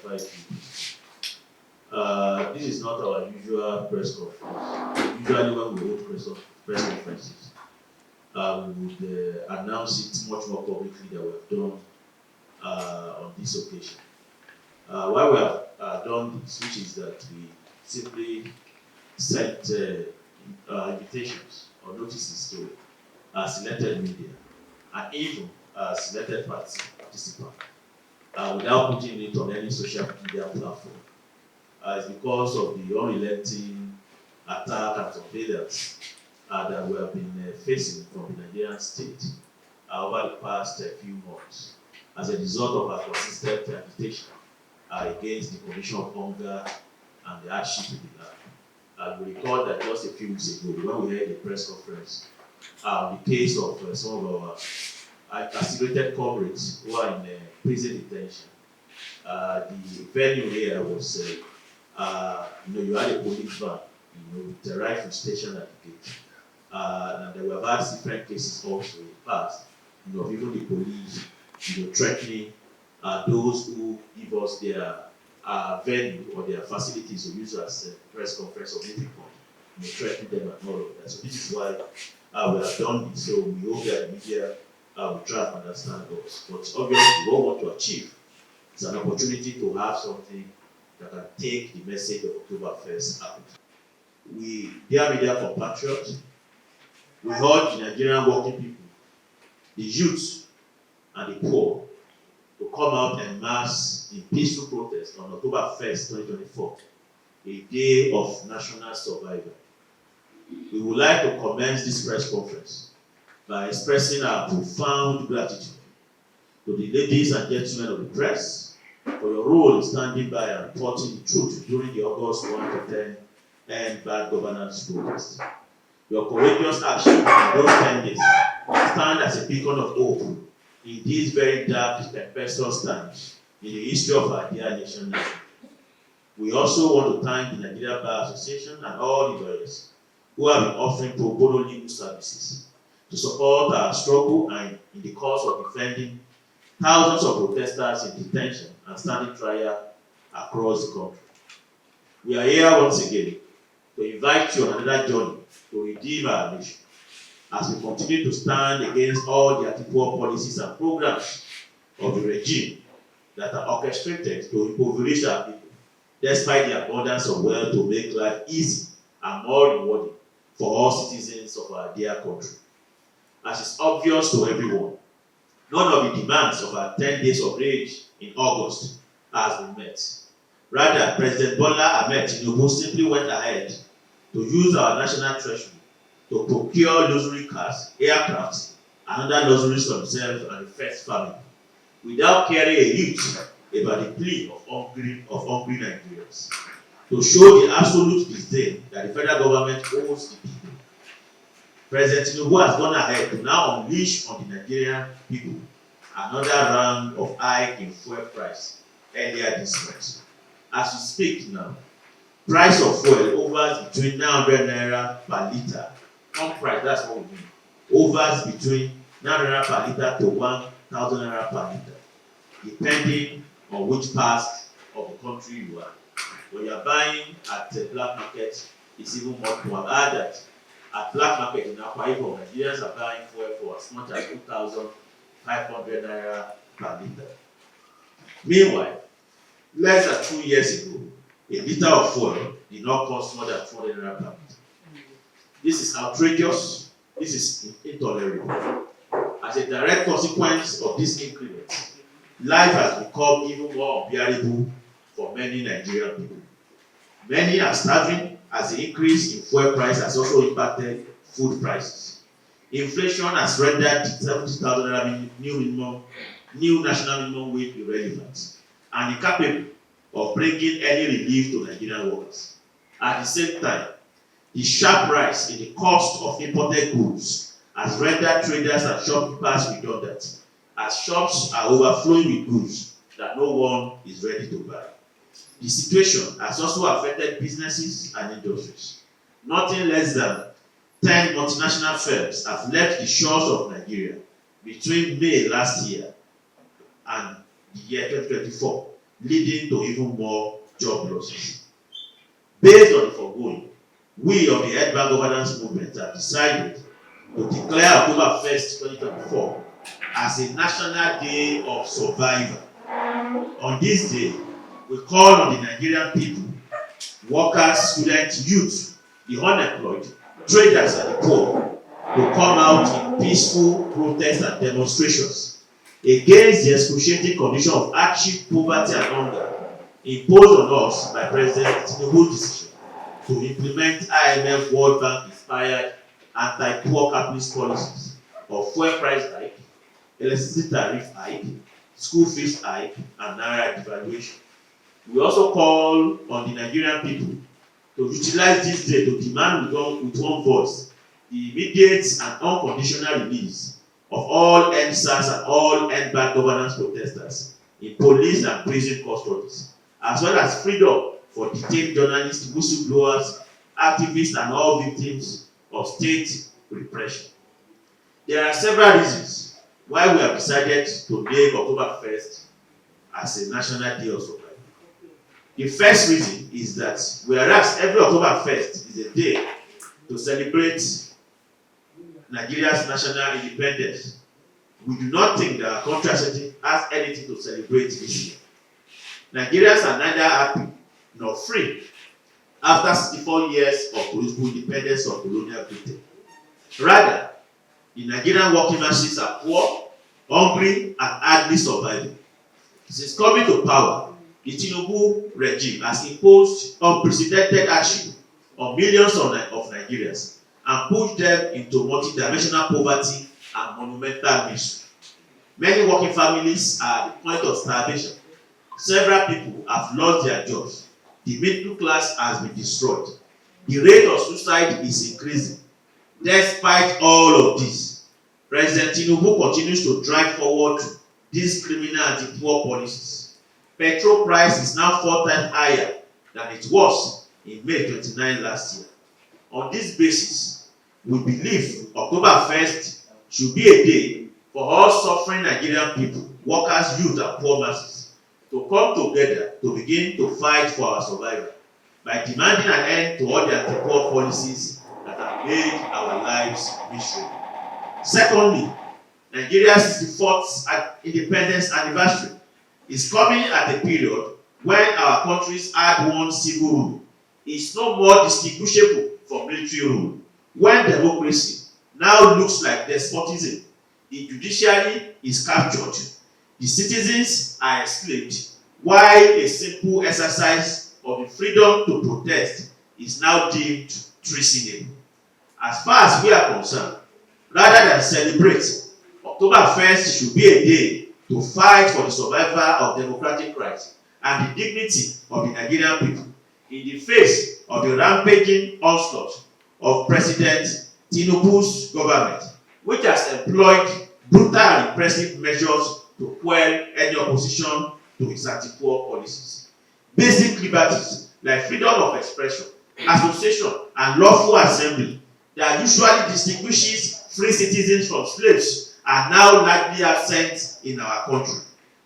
FIP. This is not our usual press conference. Usually when we hold press conferences, we would announce it much more publicly than we have done on this occasion. Why we have done this, which is that we simply sent invitations or notices to selected media and even selected participants without putting it on any social media platform. It's because of the unrelenting attack and surveillance that we have been facing from the Nigerian state over the past few months as a result of our consistent agitation against the condition of hunger and the hardship in the land. And we recall that just a few weeks ago, when we had a press conference, the case of some of our incarcerated comrades who are in prison detention. The venue here was, you had a police van, with a rifle station at the gate. And there were had different cases also in the past, of even the police, threatening those who give us their venue or their facilities to use as a press conference or meeting point, threatening them and all of that. So this is why we have done this. So we hope that the media will try to understand us. But obviously, what we want to achieve is an opportunity to have something that can take the message of October 1st out. Dear media compatriots, we urge the Nigerian working people, the youth, and the poor to come out en masse in peaceful protest on October 1st, 2024, a day of national survival. We would like to commence this press conference by expressing our profound gratitude to the ladies and gentlemen of the press for your role in standing by and reporting the truth during the August 1 to 10 End Bad Governance protest. Your courageous action in those 10 days stand as a beacon of hope in these very dark, tempestuous times in the history of our dear nation now. We also want to thank the Nigeria Bar Association and all the lawyers who have been offering pro bono legal services to support our struggle and in the cause of defending thousands of protesters in detention and standing trial across the country. We are here once again to invite you on another journey to redeem our nation as we continue to stand against all the anti-poor policies and programs of the regime that are orchestrated to impoverish our people, despite the abundance of wealth to make life easy and more rewarding for all citizens of our dear country. As is obvious to everyone, none of the demands of our 10 days of rage in August has been met. Rather, President Bola Ahmed Tinubu simply went ahead to use our national treasury to procure luxury cars, aircrafts, and other luxuries for himself and the first family, without caring a whit about the plea of hungry Nigerians, to show the absolute disdain that the federal government owes the people. President Tinubu has gone ahead to now unleash on the Nigerian people another round of hike in fuel price earlier this month. As we speak now, price of fuel hovers between 900 naira per litre. Pump price, that's what we mean. Hovers between 900 naira per litre to 1,000 naira per litre, depending on which part of the country you are. When you are buying at the black market, it's even more to add that at black market in Akwa Ibom, Nigerians are buying fuel for as much as 2,500 naira per litre. Meanwhile, less than 2 years ago, a litre of fuel did not cost more than 200 naira per litre. This is outrageous. This is intolerable. As a direct consequence of this increment, life has become even more unbearable for many Nigerian people. Many are starving as the increase in fuel price has also impacted food prices. Inflation has rendered the 70,000 new national minimum wage irrelevant and incapable of bringing any relief to Nigerian workers. At the same time, the sharp rise in the cost of imported goods has rendered traders and shopkeepers redundant, as shops are overflowing with goods that no one is ready to buy. The situation has also affected businesses and industries. Nothing less than 10 multinational firms have left the shores of Nigeria between May last year and the year 2024, leading to even more job losses. Based on the foregoing, we of the urban governance movement have decided to declare October 1st, 2024 as a National Day of Survival. On this day, we call on the Nigerian people, workers, students, youth, the unemployed, traders, and the poor to come out in peaceful protests and demonstrations against the excruciating condition of hardship, poverty, and hunger imposed on us by President Tinubu's decision to implement IMF World Bank inspired anti-poor capitalist policies of fuel price hike, electricity tariff hike, school fees hike, and naira devaluation. We also call on the Nigerian people to utilize this day to demand with one voice the immediate and unconditional release of all NSAS and all end-bad governance protesters in police and prison custodies, as well as freedom for detained journalists, whistleblowers, activists, and all victims of state repression. There are several reasons why we have decided to make October 1st as a National Day of Survival. The first reason is that whereas every October 1st is a day to celebrate Nigeria's national independence, we do not think that our country has anything to celebrate this year. Nigerians are neither happy nor free after 64 years of political independence of colonial Britain. Rather, the Nigerian working masses are poor, hungry, and hardly surviving. Since coming to power, the Tinubu regime has imposed unprecedented hardship on millions of Nigerians and pushed them into multidimensional poverty and monumental misery. Many working families are at the point of starvation. Several people have lost their jobs. The middle class has been destroyed. The rate of suicide is increasing. Despite all of this, President Tinubu continues to drive forward these criminal anti-poor policies. Petrol price is now 4 times higher than it was in May 29 last year. On this basis, we believe October 1st should be a day for all suffering Nigerian people, workers, youth, and poor masses to come together to begin to fight for our survival by demanding an end to all the anti-poor policies that have made our lives miserable. Secondly, Nigeria's 64th independence anniversary is coming at a period when our country's hard-won civil rule is no more distinguishable from military rule. When democracy now looks like despotism, the judiciary is captured, the citizens are enslaved, while a simple exercise of the freedom to protest is now deemed treasonable. As far as we are concerned, rather than celebrate, October 1st should be a day to fight for the survival of democratic rights and the dignity of the Nigerian people in the face of the rampaging onslaught of President Tinubu's government, which has employed brutal and repressive measures to quell any opposition to his anti-poor policies. Basic liberties like freedom of expression, association, and lawful assembly that usually distinguishes free citizens from slaves are now largely absent in our country.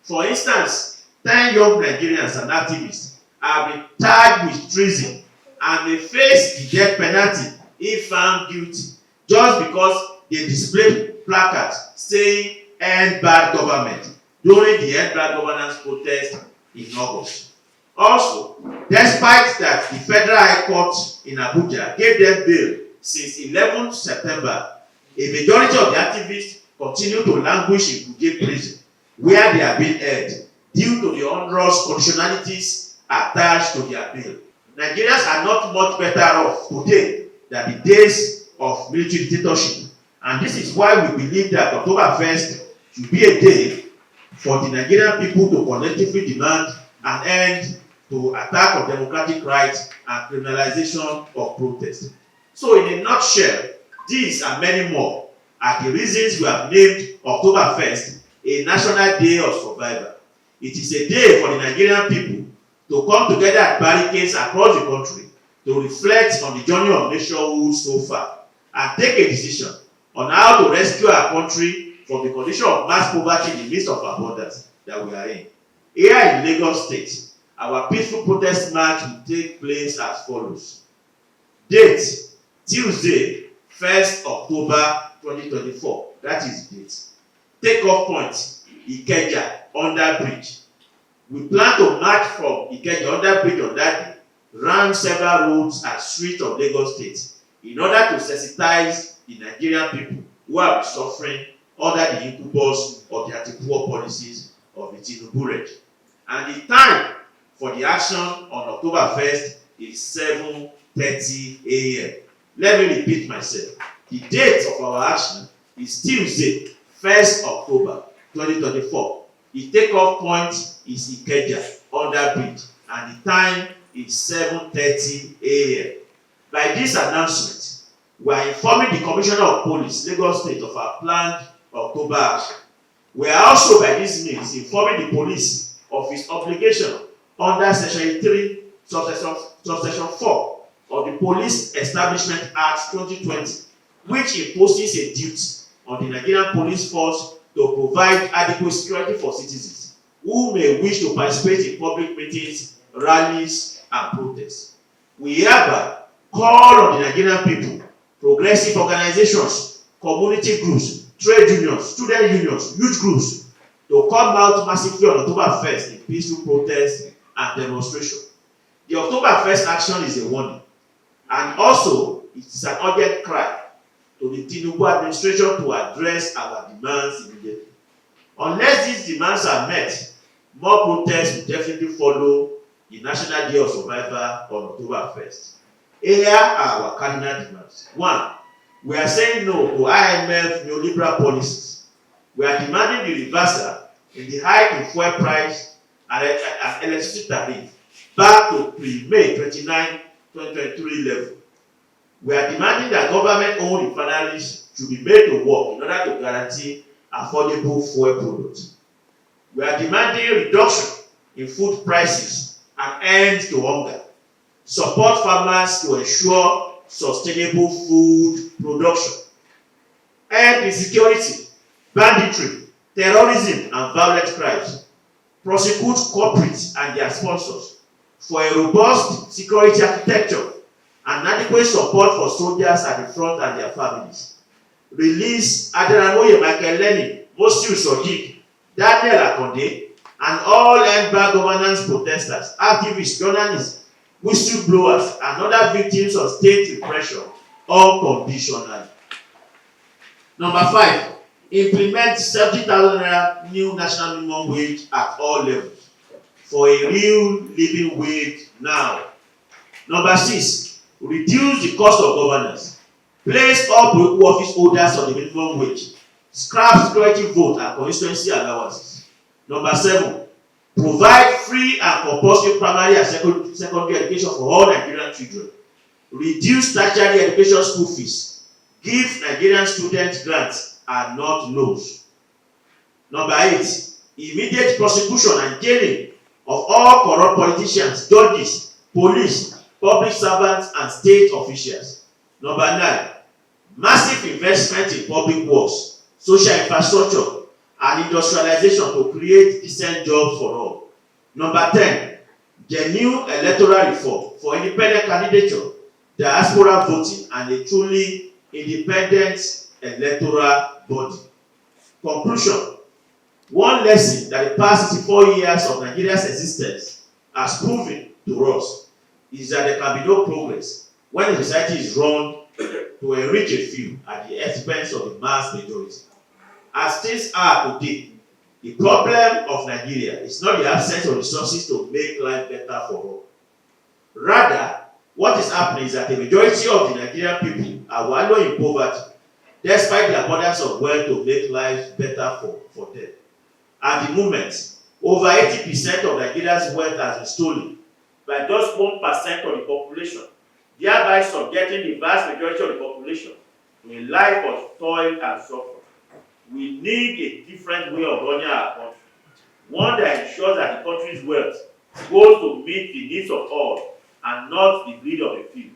For instance, 10 young Nigerians and activists have been charged with treason and may face the death penalty if found guilty just because they displayed placards saying "End bad government" during the End Bad Governance protest in August. Also, despite that the Federal High Court in Abuja gave them bail since 11 September, a majority of the activists continue to languish in Kuje prison, where they are being held due to the onerous conditionalities attached to their bail. Nigerians are not much better off today than the days of military dictatorship, and this is why we believe that October 1st should be a day for the Nigerian people to collectively demand an end to attack on democratic rights and criminalization of protest. So in a nutshell, these and many more are the reasons we have named October 1st a National Day of Survival. It is a day for the Nigerian people to come together at barricades across the country to reflect on the journey of nationhood so far and take a decision on how to rescue our country from the condition of mass poverty in the midst of our borders that we are in. Here in Lagos State, our peaceful protest march will take place as follows. Date: Tuesday, 1st October 2024. That is date. Take-off point: Ikeja under bridge. We plan to march from Ikeja under bridge on that day, round several roads and streets of Lagos State, in order to sensitize the Nigerian people who have been suffering under the incubus of the anti-poor policies of the Tinubu regime. And the time for the action on October 1st is 7:30 a.m. Let me repeat myself. The date of our action is Tuesday, 1st October 2024. The takeoff point is Ikeja under bridge, and the time is 7:30 a.m. By this announcement, we are informing the Commissioner of Police, Lagos State, of our planned October action. We are also, by this means, informing the police of its obligation under Section 3, Subsection 4 of the Police Establishment Act 2020, which imposes a duty on the Nigerian police force to provide adequate security for citizens who may wish to participate in public meetings, rallies, and protests. We hereby call on the Nigerian people, progressive organizations, community groups, trade unions, student unions, youth groups, to come out massively on October 1st in peaceful protest and demonstration. The October 1st action is a warning, and also it is an urgent cry to the Tinubu administration to address our demands immediately. Unless these demands are met, more protests will definitely follow the National Day of Survival on October 1st. Here are our cardinal demands. 1. We are saying no to IMF neoliberal policies. We are demanding the reversal in the hike in fuel price and electricity tariff back to pre-May 29, 2023 level. We are demanding that government-owned refineries should be made to work in order to guarantee affordable fuel products. We are demanding reduction in food prices and end to hunger. Support farmers to ensure sustainable food production. End insecurity, banditry, terrorism, and violent crimes. Prosecute culprits and their sponsors for a robust security architecture and adequate support for soldiers at the front and their families. Release Adaramoye Michael Lenin, Mosiu Sodiq, Daniel Akonde, and all end bad governance protesters, activists, journalists, whistleblowers, and other victims of state repression unconditionally. Number 5, implement 70,000 naira new national minimum wage at all levels for a real living wage now. Number 6, reduce the cost of governance. Place all political office holders on the minimum wage. Scrap security vote and constituency allowances. Number 7, provide free and compulsory primary and secondary education for all Nigerian children. Reduce tertiary education school fees. Give Nigerian students grants and not loans. Number 8, immediate prosecution and jailing of all corrupt politicians, judges, police, public servants, and state officials. Number 9, massive investment in public works, social infrastructure, and industrialization to create decent jobs for all. Number 10, genuine electoral reform for independent candidature, diaspora voting, and a truly independent electoral body. Conclusion: one lesson that the past 64 years of Nigeria's existence has proven to us is that there can be no progress when the society is run to enrich a few at the expense of the mass majority. As things are today, the problem of Nigeria is not the absence of resources to make life better for all. Rather, what is happening is that the majority of the Nigerian people are wallowing in poverty, despite the abundance of wealth to make life better for them. At the moment, over 80% of Nigeria's wealth has been stolen by just 1% of the population, thereby subjecting the vast majority of the population to a life of toil and suffering. We need a different way of running our country, one that ensures that the country's wealth goes to meet the needs of all and not the greed of a few.